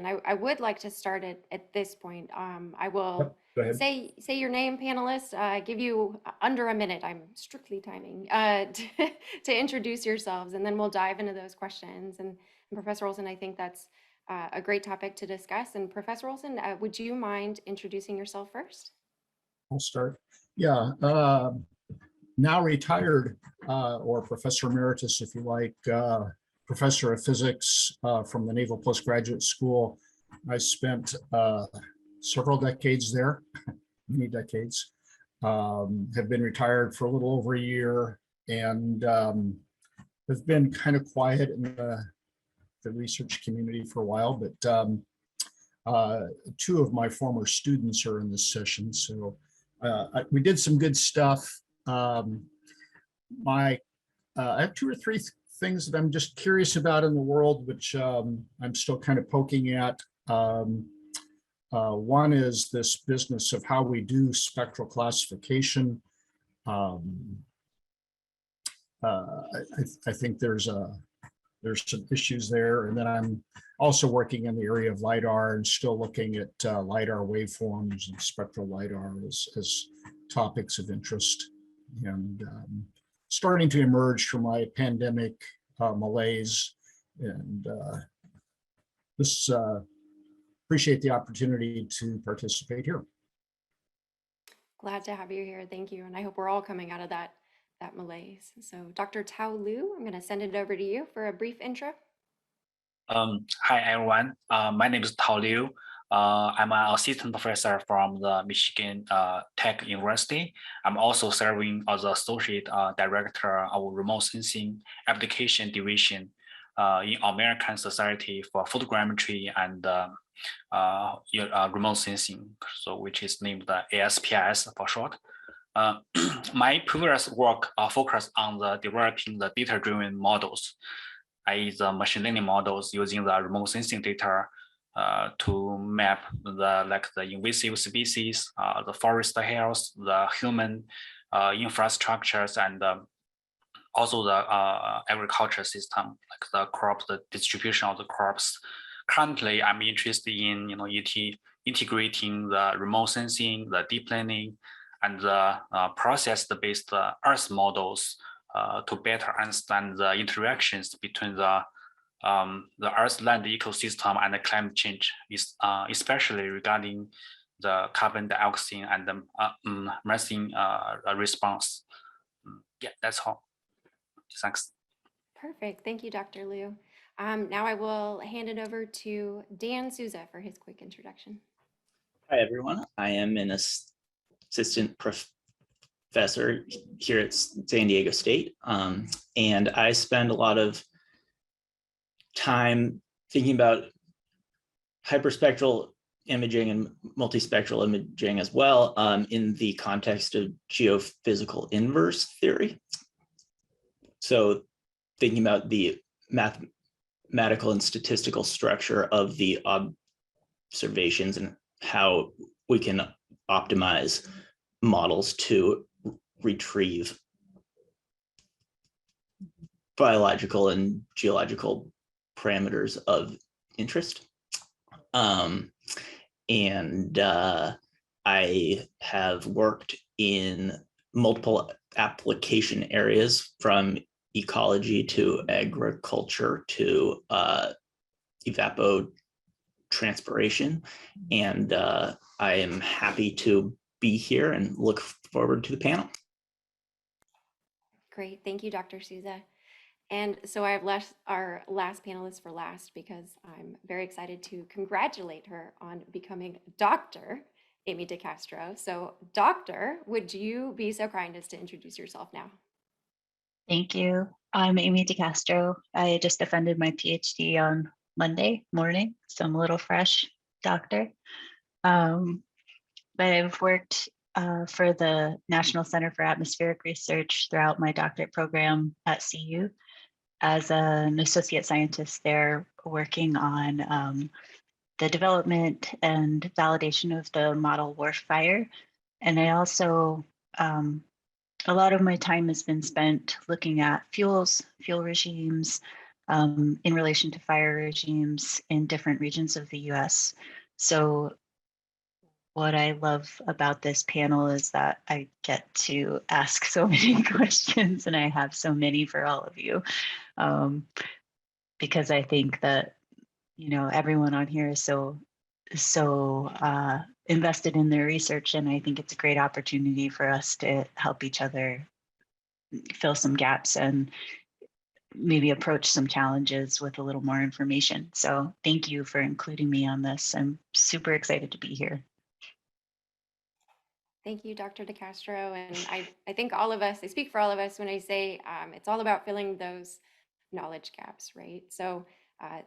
question. I would like to start at this point. I will Go ahead. say your name, panelists. Give you under a minute. I'm strictly timing to introduce yourselves, and then we'll dive into those questions. And Professor Olsen, I think that's a great topic to discuss. And Professor Olsen, would you mind introducing yourself first? I'll start. Yeah, now retired, or Professor Emeritus, if you like, Professor of Physics from the Naval Postgraduate School. I spent several decades there, many decades. Have been retired for a little over a year, and have been kind of quiet in the research community for a while, but two of my former students are in this session, so we did some good stuff. I have two or three things that I'm just curious about in the world, which I'm still kind of poking at. One is this business of how we do spectral classification. I think there's some issues there, and then I'm also working in the area of LiDAR and still looking at LiDAR waveforms and spectral LiDAR as topics of interest, and starting to emerge from my pandemic malaise. And this appreciate the opportunity to participate here. Glad to have you here. Thank you. And I hope we're all coming out of that malaise. So Dr. Tao Liu, I'm going to send it over to you for a brief intro. Hi, everyone. My name is Tao Liu. I'm an assistant professor from the Michigan Tech University. I'm also serving as associate director of remote sensing application division in American Society for Photogrammetry and remote sensing, so which is named the ASPRS for short. My previous work focused on developing the data-driven models, i.e. the machine learning models using the remote sensing data to map the invasive species, the forest health, the human infrastructures, and also the agriculture system, like the crops, the distribution of the crops. Currently, I'm interested in integrating the remote sensing, the deep learning, and the process-based Earth models to better understand the interactions between the Earth-land ecosystem and the climate change, especially regarding the carbon dioxide and the methane response. Yeah, that's all. Thanks. Perfect. Thank you, Dr. Liu. Now I will hand it over to Dan Souza for his quick introduction. Hi, everyone. I am an assistant professor here at San Diego State, and I spend a lot of time thinking about hyperspectral imaging and multispectral imaging as well in the context of geophysical inverse theory. So thinking about the mathematical and statistical structure of the observations and how we can optimize models to retrieve biological and geological parameters of interest. I have worked in multiple application areas, from ecology to agriculture to evapotranspiration, and I am happy to be here and look forward to the panel. Great, thank you, Dr. Souza. And so I have left our last panelist for last because I'm very excited to congratulate her on becoming Dr. Amy DeCastro. So Doctor, would you be so kind as to introduce yourself now? Thank you. I'm Amy DeCastro. I just defended my PhD on Monday morning, so I'm a little fresh, doctor. But I've worked for the National Center for Atmospheric Research throughout my doctorate program at CU as an associate scientist there, working on the development and validation of the model Warfire. And I also, a lot of my time has been spent looking at fuels, fuel regimes, in relation to fire regimes in different regions of the US. So what I love about this panel is that I get to ask so many questions, and I have so many for all of you, because I think that, you know, everyone on here is so invested in their research, and I think it's a great opportunity for us to help each other fill some gaps and maybe approach some challenges with a little more information. So thank you for including me on this. I'm super excited to be here. Thank you, Dr. DeCastro. And I think all of us, I speak for all of us when I say it's all about filling those knowledge gaps, right? So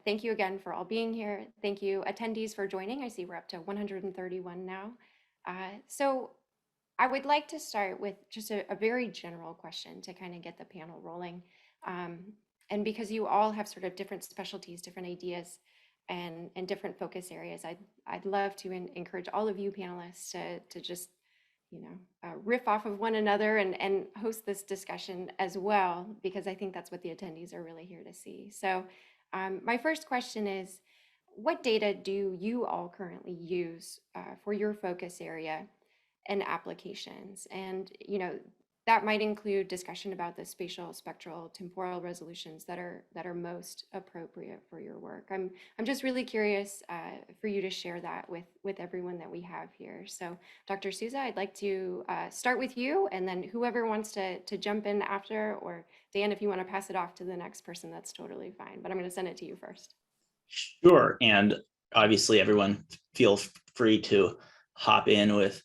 thank you again for all being here. Thank you, attendees, for joining. I see we're up to 131 now. So I would like to start with just a very general question to kind of get the panel rolling. And because you all have sort of different specialties, different ideas, and different focus areas, I'd love to encourage all of you panelists to just, you know, riff off of one another and host this discussion as well, because I think that's what the attendees are really here to see. So my first question is, what data do you all currently use for your focus area and applications? And, you know, that might include discussion about the spatial, spectral, temporal resolutions that are most appropriate for your work. I'm just really curious for you to share that with everyone that we have here. So Dr. Souza, I'd like to start with you, and then whoever wants to jump in after, or Dan, if you want to pass it off to the next person, that's totally fine, but I'm going to send it to you first. Sure. And obviously everyone feel free to hop in with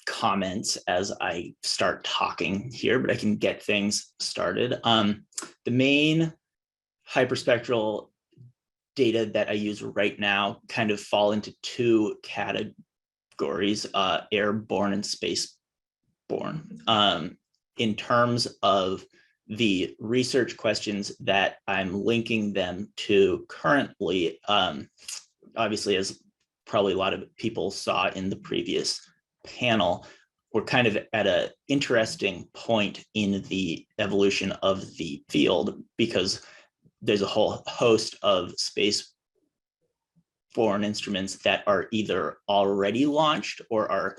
comments as I start talking here, but I can get things started. The main hyperspectral data that I use right now kind of fall into two categories, airborne and spaceborne. In terms of the research questions that I'm linking them to currently, obviously, as probably a lot of people saw in the previous panel, we're kind of at an interesting point in the evolution of the field, because there's a whole host of spaceborne instruments that are either already launched or are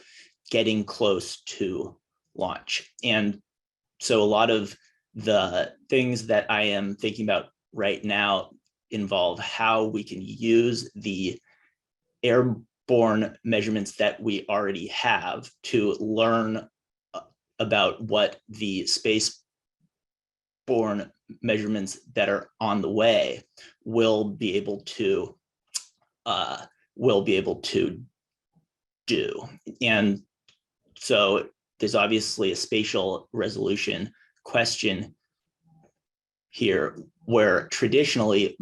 getting close to launch. And so a lot of the things that I am thinking about right now involve how we can use the airborne measurements that we already have to learn about what the spaceborne measurements that are on the way will be able to do. And so there's obviously a spatial resolution question here, where traditionally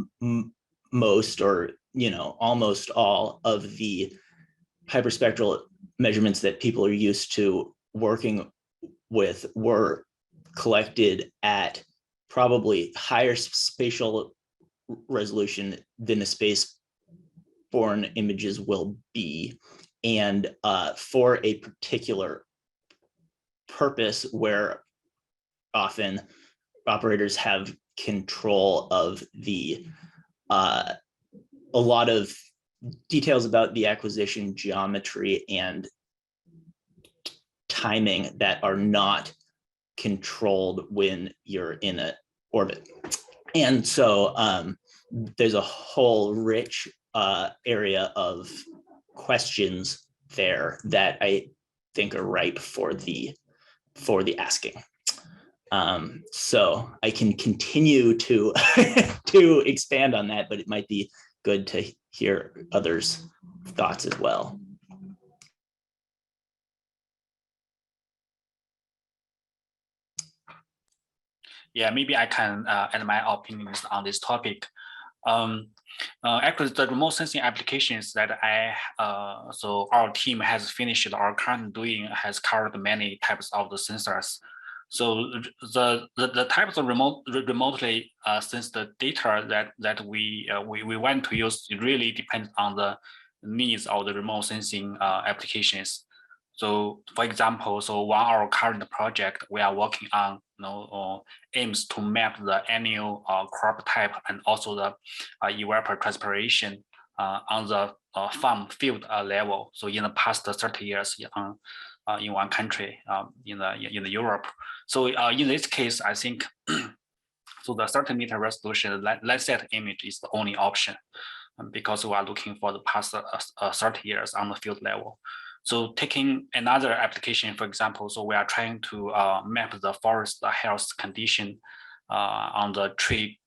most, or almost all of the hyperspectral measurements that people are used to working with were collected at probably higher spatial resolution than the spaceborne images will be, and for a particular purpose where often operators have control of the a lot of details about the acquisition geometry and timing that are not controlled when you're in an orbit. And so there's a whole rich area of questions there that I think are ripe for the asking. So I can continue to to expand on that, but it might be good to hear others' thoughts as well. Yeah, maybe I can add my opinions on this topic. Actually, the remote sensing applications that so our team has finished or currently doing has covered many types of the sensors. So the types of remotely sense the data that we want to use, it really depends on the needs of the remote sensing applications. So for example, so one of our current project we are working on, aims to map the annual crop type and also the evapotranspiration on the farm field level. So in the past 30 years in one country, in the Europe. So in this case, I think so the 30-meter resolution Landsat image is the only option because we are looking for the past 30 years on the field level. So taking another application, for example, so we are trying to map the forest health condition on the tree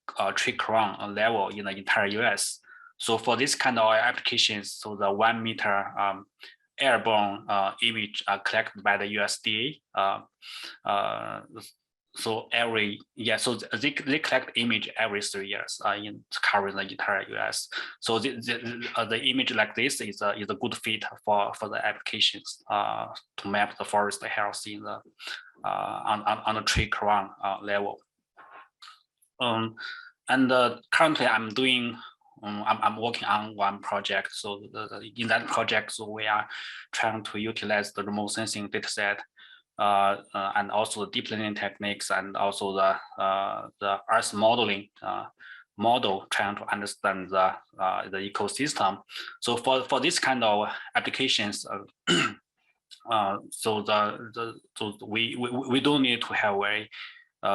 crown level in the entire US. So for this kind of applications, so the 1 meter airborne image collected by the USDA. So they collect image every 3 years in covering the entire US. So the image like this is a good fit for the applications to map the forest health in the on the tree crown level. Currently I'm working on one project. So in that project, so we are trying to utilize the remote sensing data set and also the deep learning techniques and also the Earth modeling model, trying to understand the ecosystem. So for this kind of applications, so we don't need to have very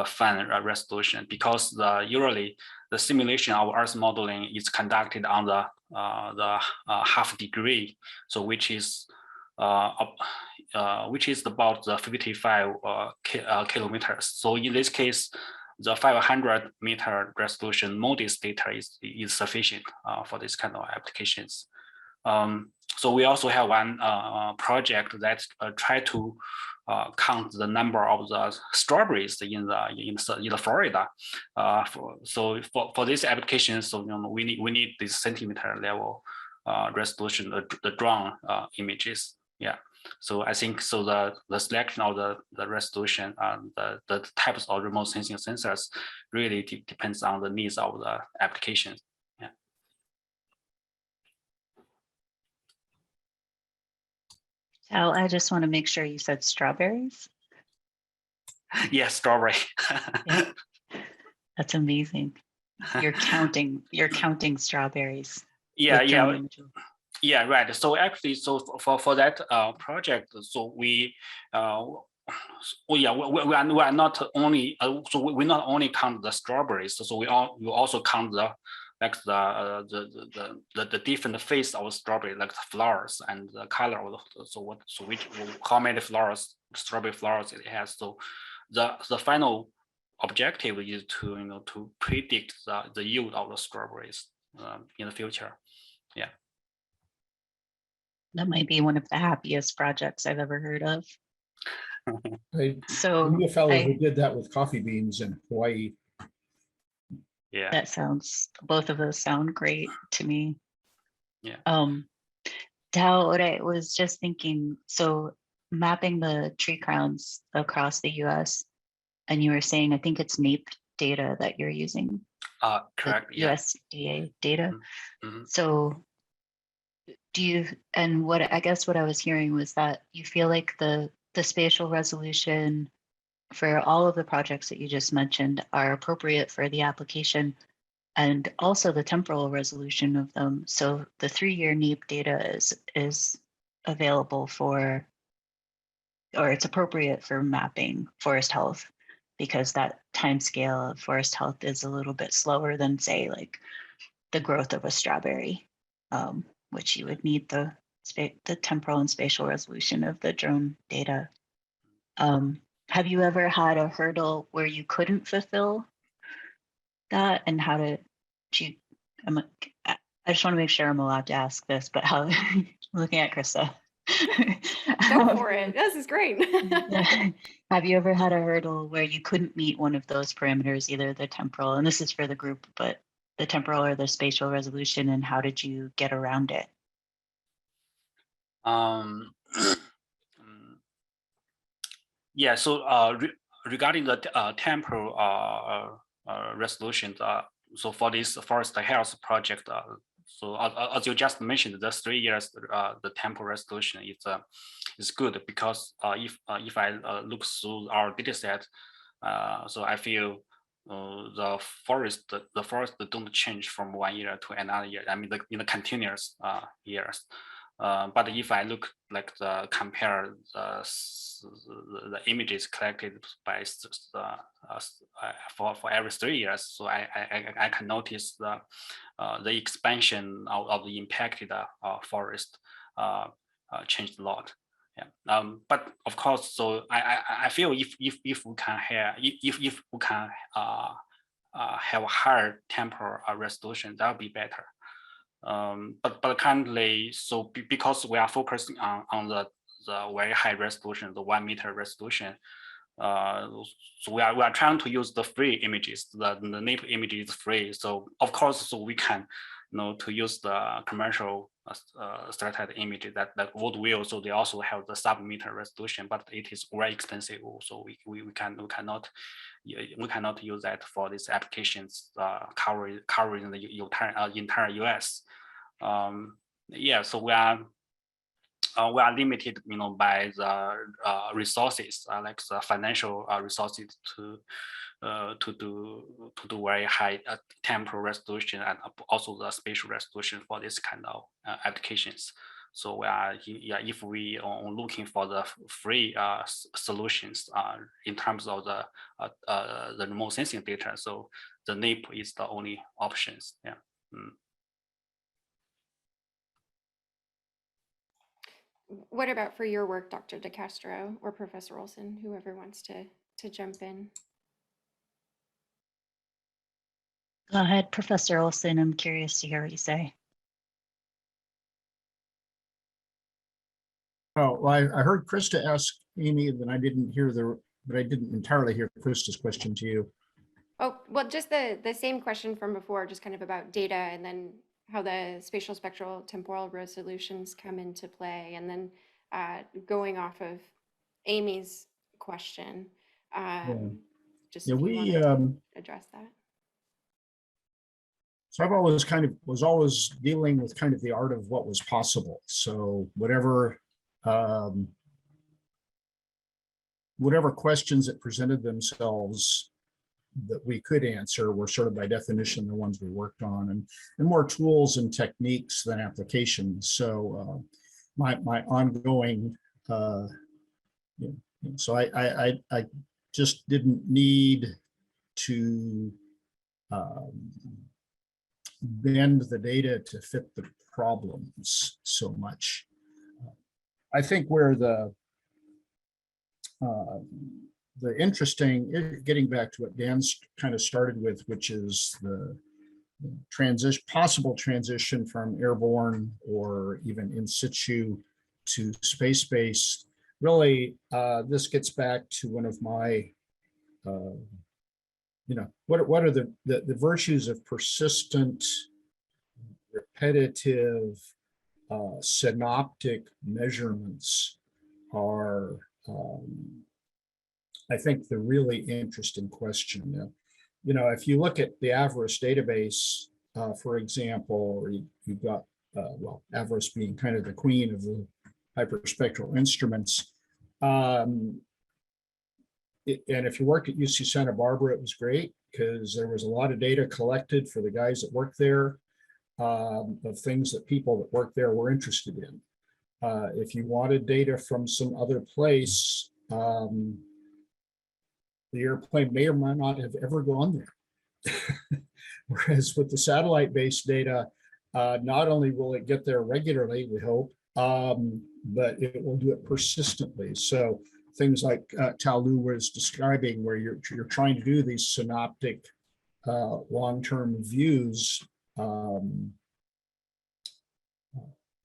fine resolution because usually the simulation of Earth modeling is conducted on the half degree, so which is about the 55 kilometers. So in this case, the 500-meter resolution MODIS data is sufficient for this kind of applications. So we also have one project that try to count the number of the strawberries in the Florida. So for this application, so we need this centimeter level resolution, the drone images. Yeah. So I think so the selection of the resolution and the types of remote sensing sensors really depends on the needs of the application. Yeah. Tao, I just want to make sure you said strawberries. Yes, strawberry. Yeah. That's amazing. You're counting strawberries. Yeah, yeah. Imagery. Yeah, right. So actually, so for that project, so we are not only so we not only count the strawberries, so we also count the different face of strawberry, like the flowers and the color of how many strawberry flowers it has. So the final objective is to predict the yield of the strawberries in the future. Yeah. That might be one of the happiest projects I've ever heard of. I So knew a fellow who did that with coffee beans in Hawaii. Yeah. That both of those sound great to me. Yeah. Tao, what I was just thinking, so mapping the tree crowns across the US, and you were saying, I think it's NAEP data that you're using. Correct. Yeah. USDA data. Mm-hmm. So what I was hearing was that you feel like the spatial resolution for all of the projects that you just mentioned are appropriate for the application, and also the temporal resolution of them. So the 3-year NAEP data is available for, or it's appropriate for mapping forest health, because that time scale of forest health is a little bit slower than, say, like the growth of a strawberry, which you would need the temporal and spatial resolution of the drone data. Have you ever had a hurdle where you couldn't fulfill that, and how I just want to make sure I'm allowed to ask this, but how, I'm looking at Krista. Go for it. This is great. Have you ever had a hurdle where you couldn't meet one of those parameters, either the temporal, and this is for the group, but the temporal or the spatial resolution, and how did you get around it? Yeah, so regarding the temporal resolution, so for this forest health project, So as you just mentioned, the 3 years the temporal resolution is good because if I look through our data set, so I feel the forest don't change from 1 year to another year. I mean, in the continuous years. But if I look like compare the images collected by for every 3 years, so I can notice the expansion of the impacted forest changed a lot. Yeah. But of course, so I feel if we can have if we can have a higher temporal resolution, that would be better. But currently, so because we are focusing on the very high resolution, the 1 meter resolution, so we are trying to use the free images. The NIP image is free, so of course, so we can, to use the commercial satellite image that would will. So they also have the sub-meter resolution, but it is very expensive. So we cannot use that for these applications covering the entire US. Yeah, so we are limited, by the resources, like the financial resources to do very high temporal resolution and also the spatial resolution for this kind of applications. So if we are looking for the free solutions in terms of the remote sensing data, so the NIP is the only options. Yeah. What about for your work, Dr. DeCastro or Professor Olsen, whoever wants to jump in? Go ahead, Professor Olsen. I'm curious to hear what you say. Oh, well, I heard Krista ask Amy, and I didn't hear but I didn't entirely hear Krista's question to you. Oh, well, just the same question from before, just kind of about data and then how the spatial spectral temporal resolutions come into play. And then going off of Amy's question, just if you wanted to address that. So I've always was always dealing with kind of the art of what was possible. So whatever questions that presented themselves that we could answer were sort of by definition the ones we worked on, and more tools and techniques than applications. So my ongoing, so I just didn't need to bend the data to fit the problems so much. I think where the interesting, getting back to what Dan's kind of started with, which is the possible transition from airborne or even in situ to space-based. Really, this gets back to one of my, what are the virtues of persistent, repetitive, synoptic measurements are, I think, the really interesting question. If you look at the Avarice database, for example, or you've got, Avarice being kind of the queen of the hyperspectral instruments. And if you worked at UC Santa Barbara, it was great because there was a lot of data collected for the guys that worked there of things that people that worked there were interested in. If you wanted data from some other place, the airplane may or may not have ever gone there. Whereas with the satellite-based data, not only will it get there regularly, we hope, but it will do it persistently. So things like Tao Liu was describing, where you're trying to do these synoptic long-term views.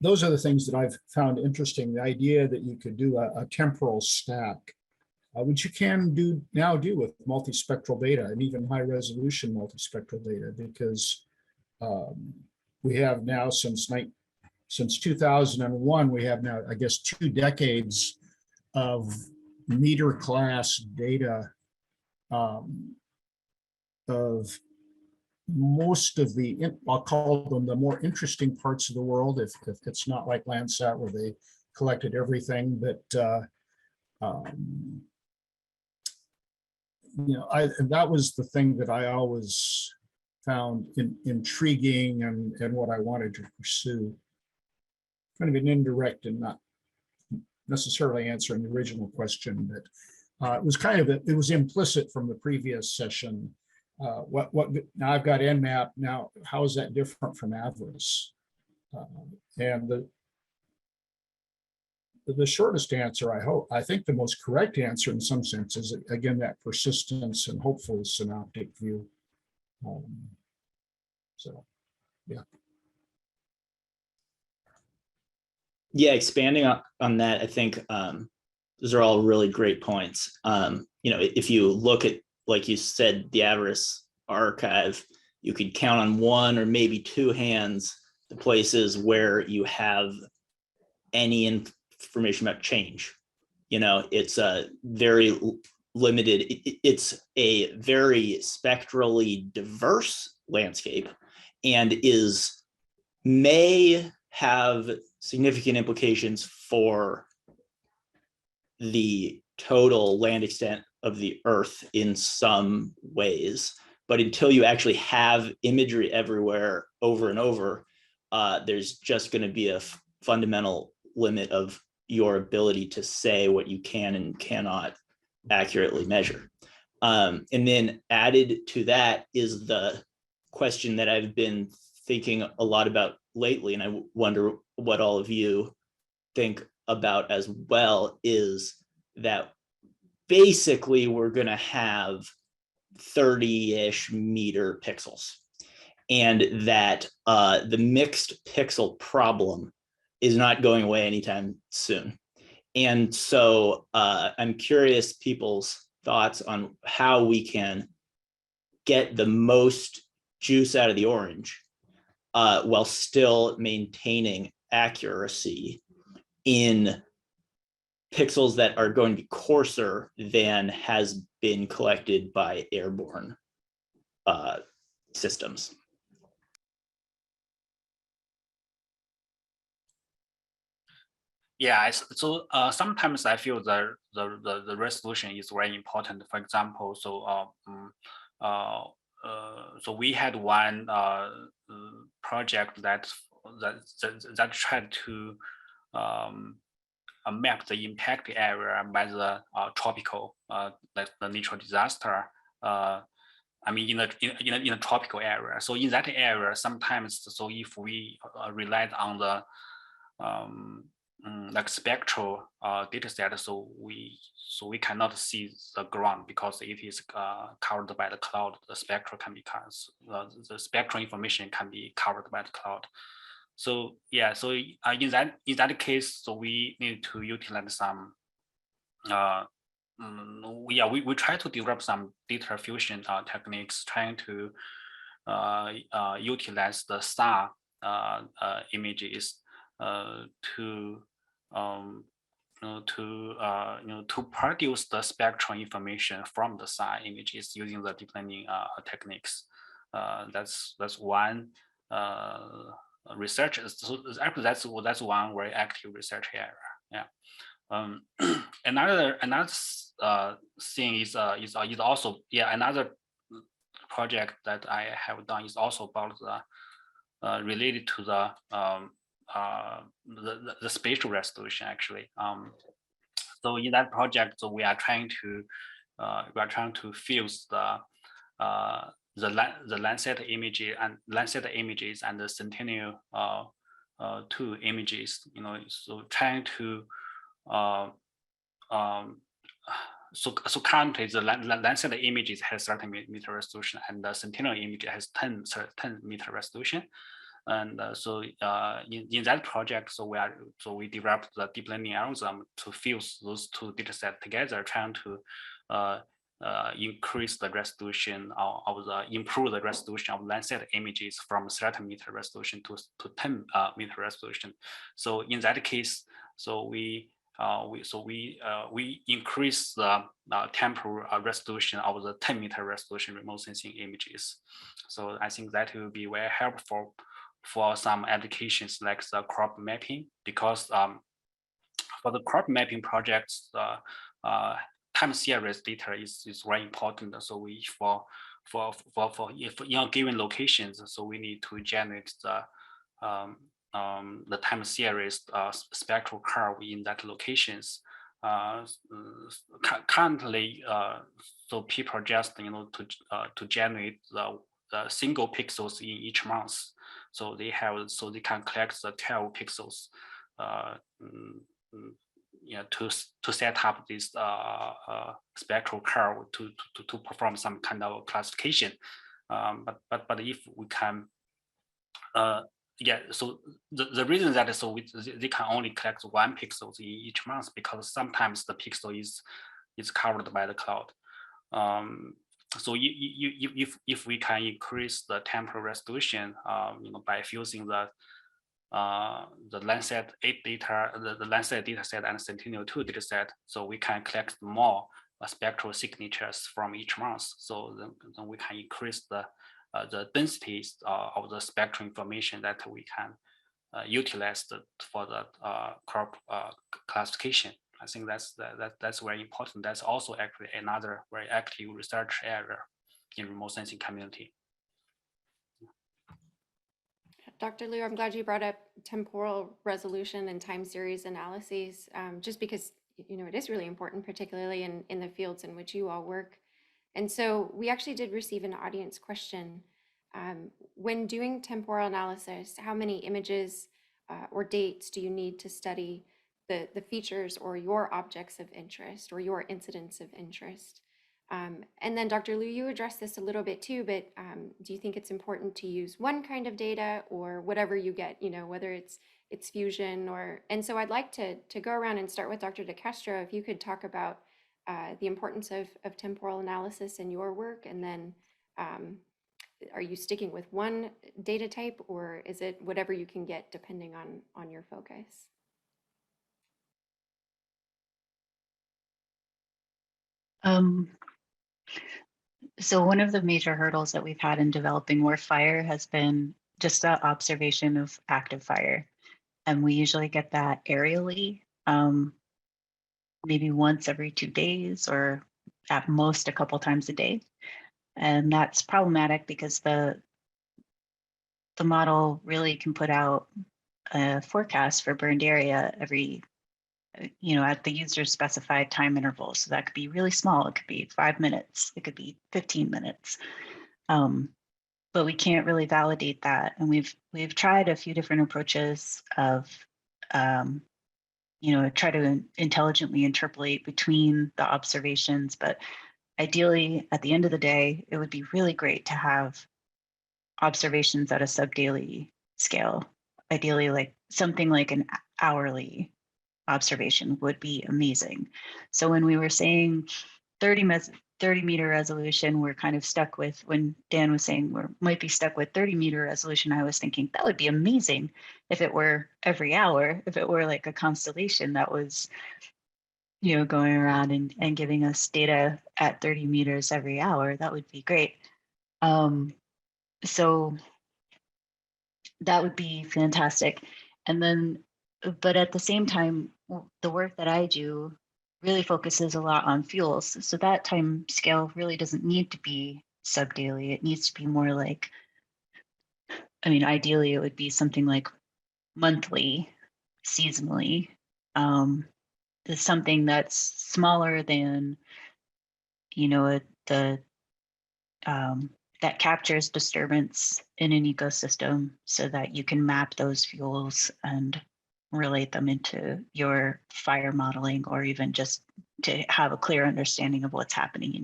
Those are the things that I've found interesting. The idea that you could do a temporal stack, which you can now do with multispectral data and even high resolution multispectral data, because we have now since 2001, we have now, I guess, 2 decades of meter class data of most of the, I'll call them the more interesting parts of the world, if it's not like Landsat where they collected everything, but that was the thing that I always found intriguing and what I wanted to pursue. Kind of an indirect and not necessarily answering the original question, but it was kind of, it was implicit from the previous session. Now I've got Nmap. Now, how is that different from Avarice? And the shortest answer, I think the most correct answer in some sense is, again, that persistence and hopeful synoptic view. So, yeah. Yeah, expanding on that, I think those are all really great points. If you look at, like you said, the Avarice Archive, you could count on one or maybe two hands the places where you have any information about change. It's a very limited, it's a very spectrally diverse landscape, and may have significant implications for the total land extent of the Earth in some ways. But until you actually have imagery everywhere over and over, there's just going to be a fundamental limit of your ability to say what you can and cannot accurately measure. And then added to that is the question that I've been thinking a lot about lately, and I wonder what all of you think about as well, is that basically we're going to have 30-ish meter pixels, and that the mixed pixel problem is not going away anytime soon. And so I'm curious people's thoughts on how we can get the most juice out of the orange while still maintaining accuracy in pixels that are going to be coarser than has been collected by airborne systems. Yeah, so sometimes I feel the resolution is very important. For example, so we had one project that tried to map the impact area by the tropical, like the natural disaster. I mean, in a tropical area. So in that area, sometimes, so if we relied on the like spectral data set, so we cannot see the ground because it is covered by the cloud. The spectral can be the spectral information can be covered by the cloud. So yeah, so in that case, so we need to utilize some we try to develop some data fusion techniques, trying to utilize the star images to produce the spectral information from the star images using the deep learning techniques. That's one research. So actually, that's one very active research area. Yeah. Another thing is also, yeah, another project that I have done is also about the related to the spatial resolution, actually. So in that project, so we are trying to fuse the Landsat images and the Sentinel-2 images. So trying to so currently the Landsat images has 30 meter resolution, and the Sentinel image has 10 meter resolution. And so in that project, so we developed the deep learning algorithm to fuse those two data sets together, trying to increase the resolution improve the resolution of Landsat images from 30 meter resolution to 10 meter resolution. So in that case, so we we increase the temporal resolution of the 10-meter resolution remote sensing images. So I think that will be very helpful for some applications like the crop mapping, because for the crop mapping projects, time series data is very important. So we if in given locations, so we need to generate the time series spectral curve in that locations. Currently, so people just to generate the single pixels in each month. So they can collect the 12 pixels. To set up this spectral curve to perform some kind of classification, but if we can, so the reason that they can only collect 1 pixel in each month, because sometimes the pixel is covered by the cloud. So if we can increase the temporal resolution, by fusing the Landsat 8 data, the Landsat data set and Sentinel-2 data set, so we can collect more spectral signatures from each month. So then we can increase the densities of the spectral information that we can utilize for the crop classification. I think that's very important. That's also actually another very active research area in remote sensing community. Dr. Liu, I'm glad you brought up temporal resolution and time series analyses, just because it is really important, particularly in the fields in which you all work. And so we actually did receive an audience question. When doing temporal analysis, how many images or dates do you need to study the features or your objects of interest or your incidents of interest? And then Dr. Liu, you addressed this a little bit too, but do you think it's important to use one kind of data or whatever you get, whether it's fusion and so I'd like to go around and start with Dr. DeCastro, if you could talk about the importance of temporal analysis in your work, and then are you sticking with one data type, or is it whatever you can get depending on your focus? So one of the major hurdles that we've had in developing more fire has been just the observation of active fire. And we usually get that aerially, maybe once every 2 days or at most a couple times a day. And that's problematic because the model really can put out a forecast for burned area every, at the user's specified time interval. So that could be really small. It could be 5 minutes. It could be 15 minutes. But we can't really validate that. And we've tried a few different approaches of, try to intelligently interpolate between the observations. But ideally, at the end of the day, it would be really great to have observations at a sub-daily scale. Ideally, like something like an hourly observation would be amazing. So when we were saying 30-meter resolution, we're kind of stuck with, when Dan was saying we might be stuck with 30-meter resolution, I was thinking that would be amazing if it were every hour, if it were like a constellation that was, going around and giving us data at 30 meters every hour. That would be great. So that would be fantastic. And then, but at the same time, the work that I do really focuses a lot on fuels. So that time scale really doesn't need to be sub-daily. It needs to be more like, ideally it would be something like monthly, seasonally. There's something that's smaller than, that captures disturbance in an ecosystem so that you can map those fuels and relate them into your fire modeling, or even just to have a clear understanding of what's happening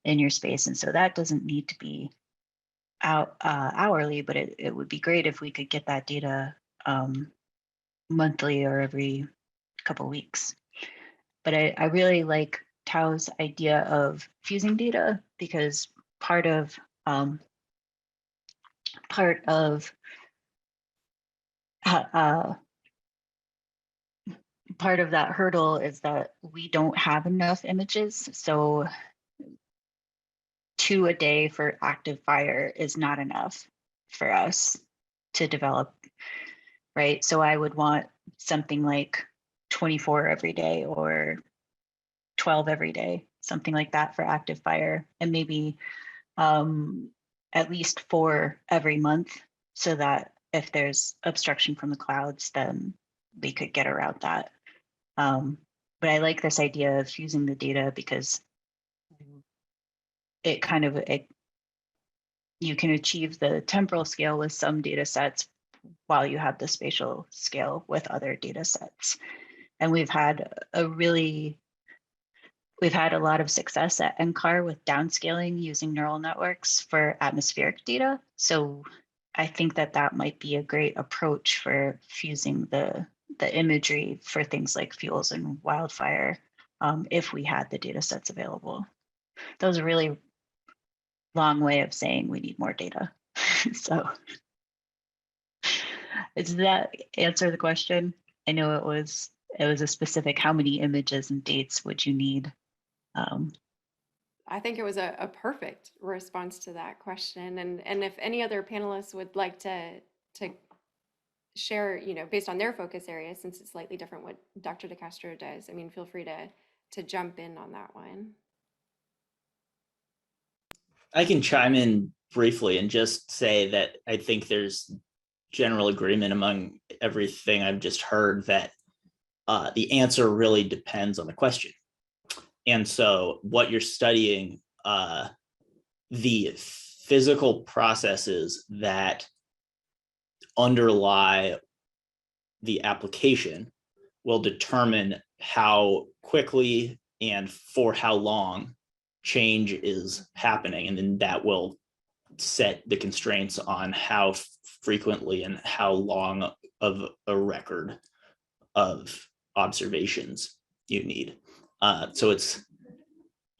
in your space. And so that doesn't need to be hourly, but it would be great if we could get that data monthly or every couple of weeks. But I really like Tao's idea of fusing data, because part of part of that hurdle is that we don't have enough images. So 2 a day for active fire is not enough for us to develop, right? So I would want something like 24 every day or 12 every day, something like that for active fire, and maybe at least 4 every month, so that if there's obstruction from the clouds, then we could get around that. But I like this idea of fusing the data because it kind of, you can achieve the temporal scale with some data sets while you have the spatial scale with other data sets. And we've had a lot of success at NCAR with downscaling using neural networks for atmospheric data. So I think that that might be a great approach for fusing the imagery for things like fuels and wildfire, if we had the data sets available. That was a really long way of saying we need more data. So does that answer the question? I know it was a specific, how many images and dates would you need? I think it was a perfect response to that question. And if any other panelists would like to share, based on their focus area, since it's slightly different what Dr. DeCastro does, I mean, feel free to jump in on that one. I can chime in briefly and just say that I think there's general agreement among everything I've just heard that the answer really depends on the question. And so what you're studying, the physical processes that underlie the application will determine how quickly and for how long change is happening. And then that will set the constraints on how frequently and how long of a record of observations you need. So it's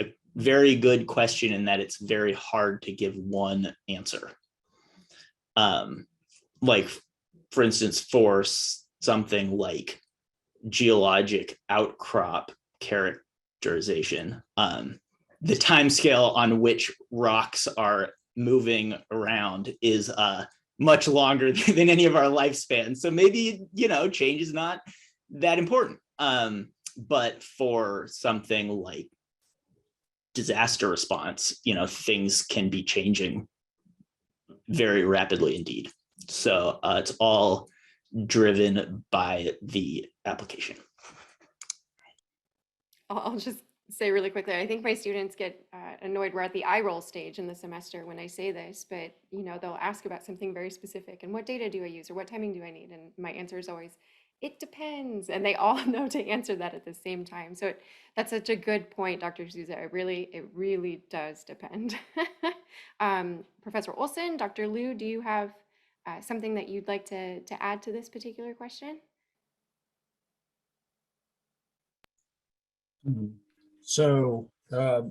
a very good question in that it's very hard to give one answer. Like, for instance, for something like geologic outcrop characterization, the time scale on which rocks are moving around is much longer than any of our lifespans. So maybe, change is not that important. But for something like disaster response, things can be changing very rapidly indeed. So it's all driven by the application. I'll just say really quickly, I think my students get annoyed. We're at the eye roll stage in the semester when I say this, but they'll ask about something very specific and what data do I use or what timing do I need? And my answer is always, it depends. And they all know to answer that at the same time. So that's such a good point, Dr. Souza. It really does depend. Professor Olsen, Dr. Liu, do you have something that you'd like to add to this particular question? So I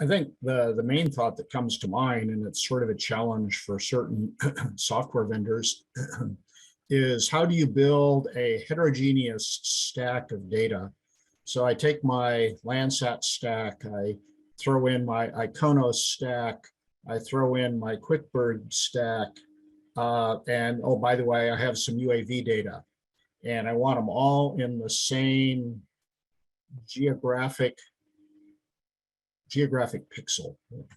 think the main thought that comes to mind, and it's sort of a challenge for certain software vendors, is how do you build a heterogeneous stack of data? So I take my Landsat stack, I throw in my Iconos stack, I throw in my QuickBird stack, and oh, by the way, I have some UAV data, and I want them all in the same geographic pixel,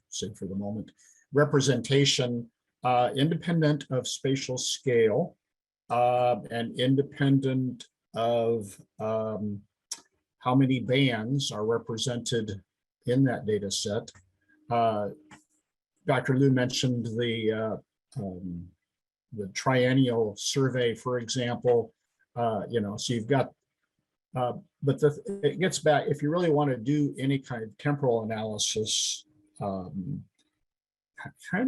say for the moment, representation, independent of spatial scale, and independent of how many bands are represented in that data set. Dr. Liu mentioned the triennial survey, for example. So you've got, but it gets back, if you really want to do any kind of temporal analysis, kind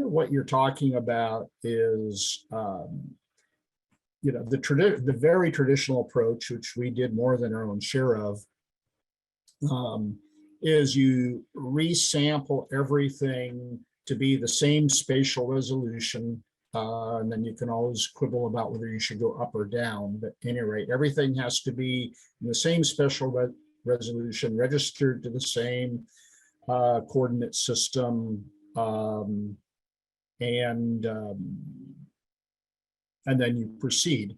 of what you're talking about is, the very traditional approach, which we did more than our own share of, is you resample everything to be the same spatial resolution And then you can always quibble about whether you should go up or down. But at any rate, everything has to be in the same spatial resolution, registered to the same coordinate system, and then you proceed.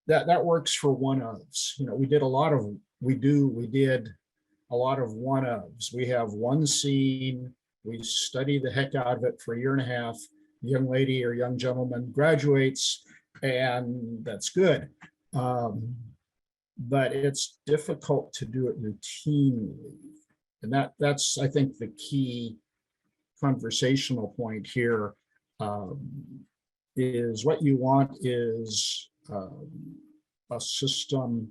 That works for one-ofs. You know, we did a lot of one-ofs. We have one scene. We study the heck out of it for a year and a half. The young lady or young gentleman graduates, and that's good. But it's difficult to do it routinely. And that's, I think, the key conversational point here, is what you want is a system,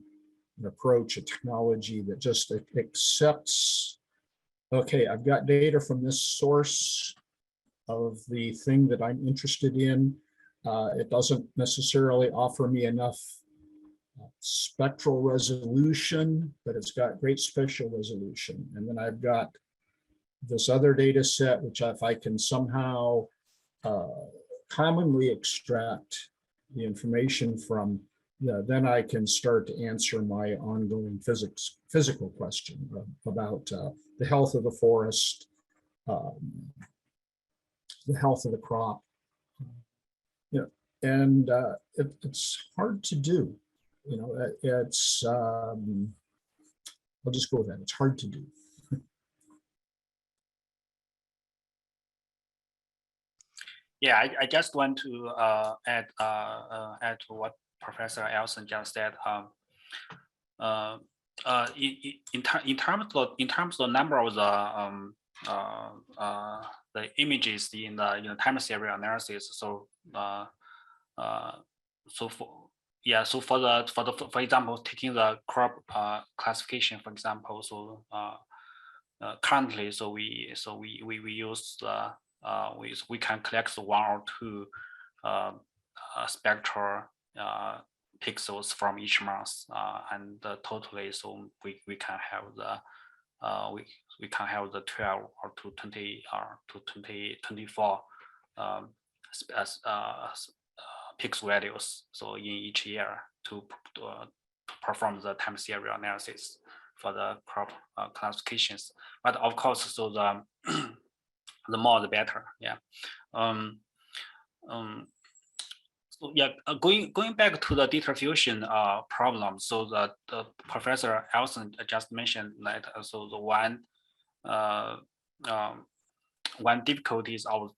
an approach, a technology that just accepts, okay, I've got data from this source of the thing that I'm interested in. It doesn't necessarily offer me enough spectral resolution, but it's got great spatial resolution. And then I've got this other data set, which if I can somehow commonly extract the information from, then I can start to answer my ongoing physical question about the health of the forest, the health of the crop. And it's hard to do. It's I'll just go with that. It's hard to do. Yeah, I just want to add to what Professor Olsen just said. In terms of the number of the images in the time series analysis, so for example, taking the crop classification, for example, so currently, so we use we can collect one or two spectral pixels from each month, and totally, so we can have the we can have the 12 or to 20 or to 24 pixel values, so in each year to perform the time series analysis for the crop classifications. But of course, so the more the better. Yeah. So yeah, going back to the data fusion problem. So the Professor Olsen just mentioned that. So the one difficulties of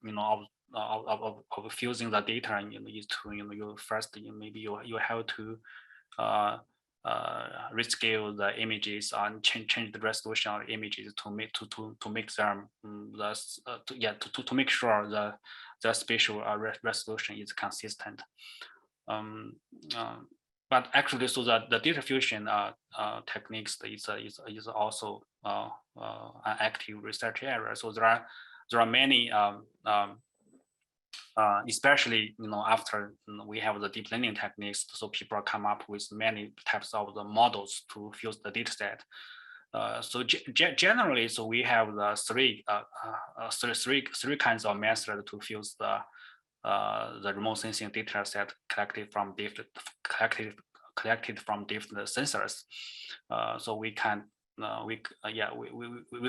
of fusing the data, is to you first maybe you have to rescale the images and change the resolution of the images to make them to make sure the spatial resolution is consistent. But actually, so that the data fusion techniques is also an active research area. So there are many, especially after we have the deep learning techniques, so people come up with many types of the models to fuse the data set. So generally, so we have the three kinds of methods to fuse the remote sensing data set collected from different sensors. So we can we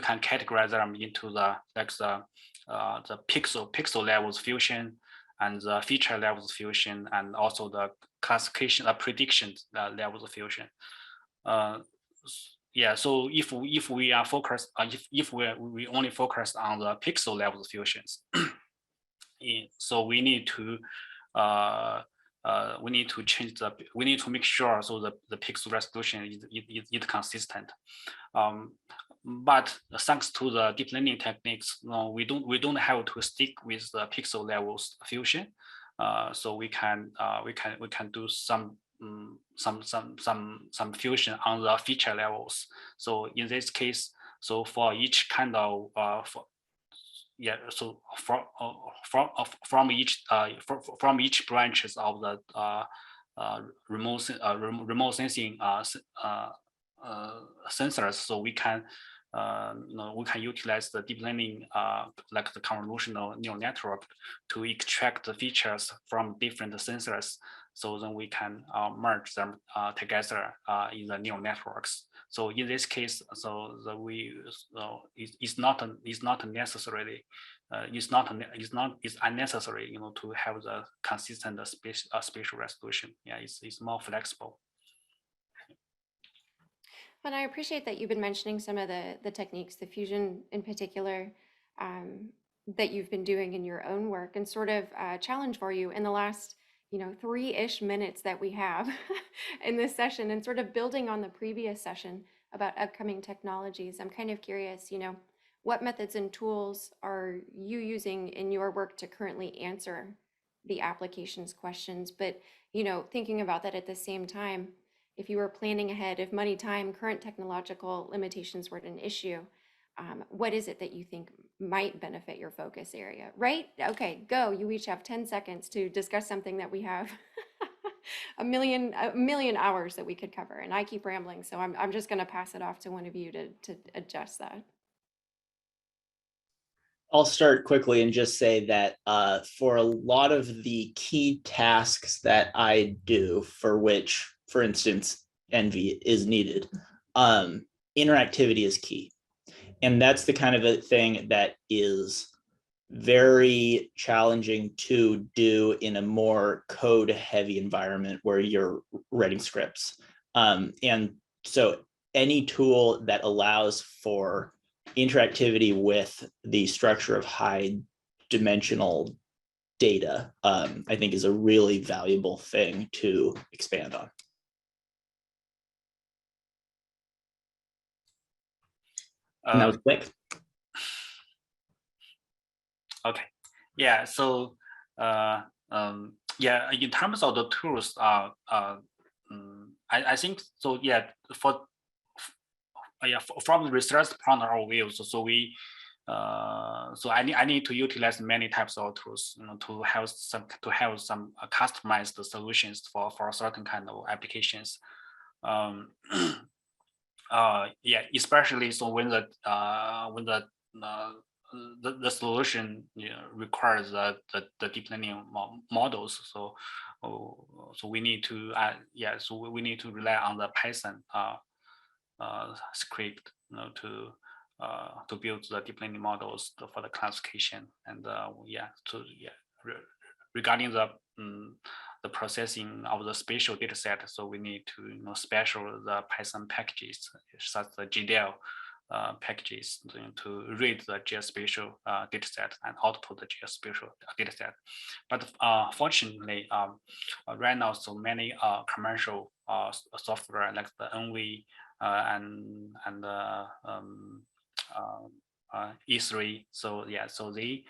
can categorize them into the pixel levels fusion and the feature levels fusion, and also the classification prediction levels of fusion. Yeah, so if we are focused, if we only focus on the pixel levels fusions, so we need to change we need to make sure so the pixel resolution is consistent. But thanks to the deep learning techniques, we don't have to stick with the pixel levels fusion. So we can do some fusion on the feature levels. So in this case, so for each kind of so from each branches of the remote sensing sensors, so we can we can utilize the deep learning, like the convolutional neural network, to extract the features from different sensors. So then we can merge them together in the neural networks. So in this case, it's not necessarily it's unnecessary, to have the consistent spatial resolution. Yeah, it's more flexible. But I appreciate that you've been mentioning some of the techniques, the fusion in particular, that you've been doing in your own work, and sort of challenge for you in the last 3-ish minutes that we have in this session, and sort of building on the previous session about upcoming technologies. I'm kind of curious, what methods and tools are you using in your work to currently answer the applications questions? But, thinking about that at the same time, if you were planning ahead, if money, time, current technological limitations were an issue, what is it that you think might benefit your focus area? Right? Okay, go. You each have 10 seconds to discuss something that we have a million hours that we could cover. And I keep rambling, so I'm just going to pass it off to one of you to adjust that. I'll start quickly and just say that for a lot of the key tasks that I do, for which, for instance, envy is needed, interactivity is key. And that's the kind of a thing that is very challenging to do in a more code-heavy environment where you're writing scripts. And so any tool that allows for interactivity with the structure of high dimensional data, I think is a really valuable thing to expand on. And that was quick. Okay. Yeah. So, yeah, in terms of the tools, I think so. Yeah, from the research partner view, so we, so I need to utilize many types of tools, to have some customized solutions for certain kind of applications. Yeah, especially so when the solution requires the deep learning models, so we need to so we need to rely on the Python script, to build the deep learning models for the classification, and regarding the processing of the spatial data set, so we need to special the Python packages such as the GDL packages to read the geospatial data set and output the geospatial data set. But fortunately, right now, so many commercial software like the NV and E3, so yeah, so they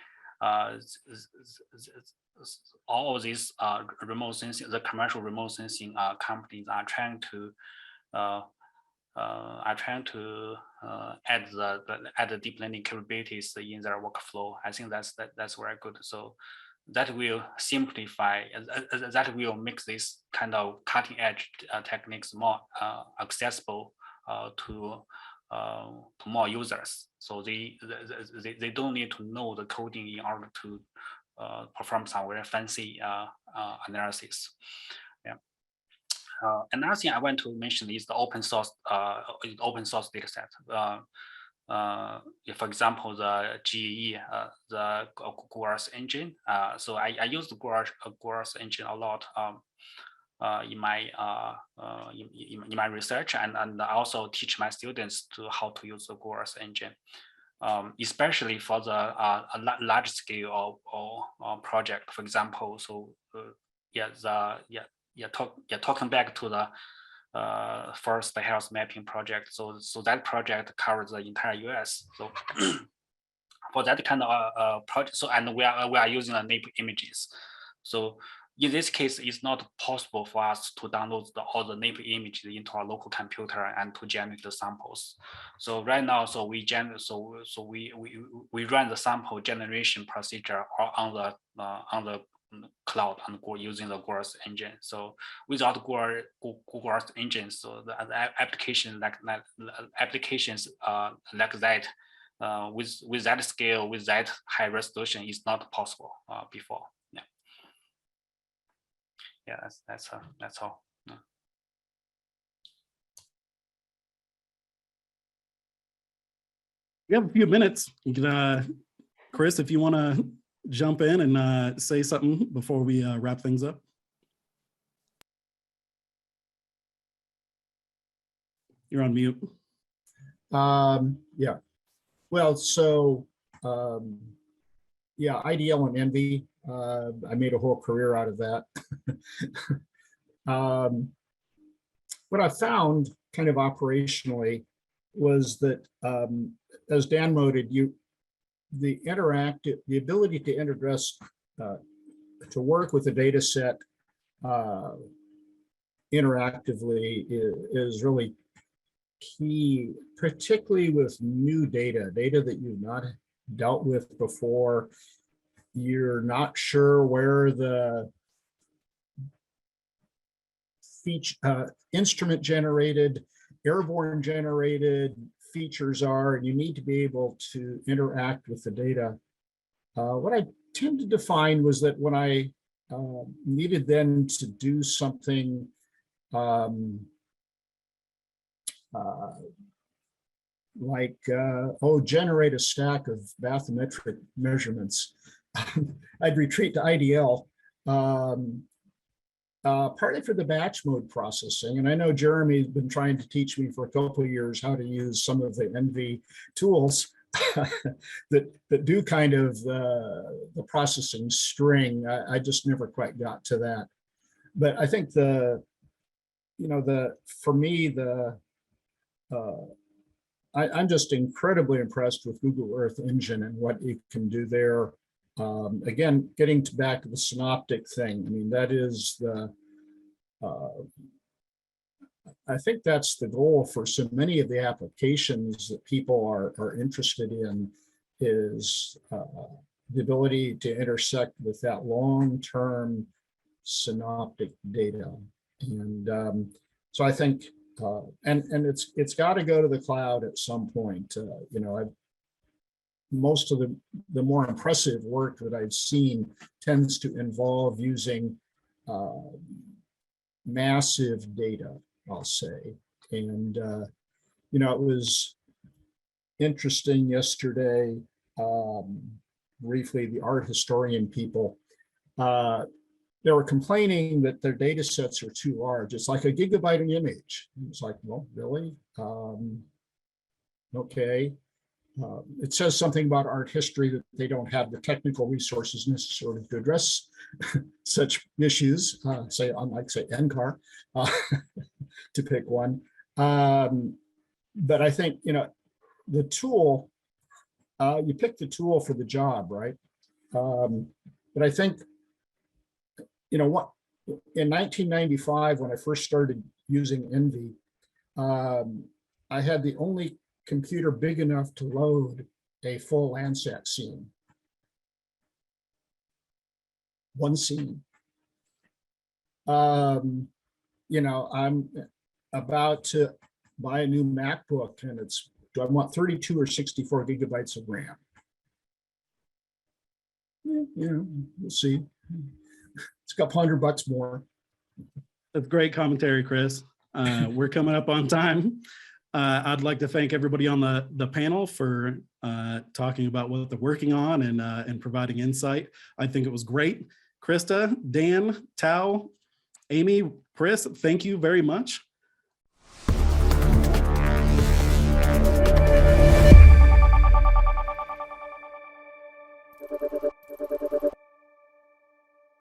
all of these remote sensing, the commercial remote sensing companies are trying to add the deep learning capabilities in their workflow. I think that's very good. So that will simplify, that will make this kind of cutting edge techniques more accessible to more users. So they don't need to know the coding in order to perform some very fancy analysis. Yeah. Another thing I want to mention is the open source data set. For example, the GEE, the GWARS engine. So I use the GWARS engine a lot in my research, and I also teach my students to how to use the GWARS engine. Especially for the large scale or project, for example. So talking back to the first health mapping project. So that project covers the entire US. So for that kind of project, so and we are using the NAP images. So in this case, it's not possible for us to download all the NAP images into our local computer and to generate the samples. So right now, so we run the sample generation procedure on the cloud and using the growth engine. So without growth engine, so the application applications like that with that scale, with that high resolution is not possible before. Yeah, that's all. Yeah. We have a few minutes. You can, Chris, if you want to jump in and say something before we wrap things up. You're on mute. Yeah. Well, so yeah, IDL and Envy. I made a whole career out of that. What I found kind of operationally was that, as Dan noted, the ability to address, to work with a data set interactively is really key, particularly with new data that you've not dealt with before. You're not sure where the instrument generated, airborne generated features are, and you need to be able to interact with the data. What I tended to find was that when I needed then to do something like, generate a stack of bathymetric measurements, I'd retreat to IDL, partly for the batch mode processing. And I know Jeremy's been trying to teach me for a couple of years how to use some of the NV tools that do kind of the processing string. I just never quite got to that. But I think for me, I'm just incredibly impressed with Google Earth Engine and what it can do there. Again, getting back to the synoptic thing, I mean, that is I think that's the goal for so many of the applications that people are interested in, is the ability to intersect with that long-term synoptic data. And so I think, and it's got to go to the cloud at some point. Most of the more impressive work that I've seen tends to involve using massive data, I'll say. And, it was interesting yesterday, briefly, the art historian people, they were complaining that their data sets are too large. It's like a gigabyte an image. It's like, well, really? Okay. It says something about art history that they don't have the technical resources necessarily to address such issues, say NCAR, to pick one. But I think, the tool, you pick the tool for the job, right? But I think, what in 1995, when I first started using Envy, I had the only computer big enough to load a full Landsat scene. One scene. I'm about to buy a new MacBook, and do I want 32 or 64 gigabytes of RAM? We'll see. It's a couple $100 more. That's great commentary, Chris. We're coming up on time. I'd like to thank everybody on the panel for talking about what they're working on and providing insight. I think it was great. Krista, Dan, Tao, Amy, Chris, thank you very much.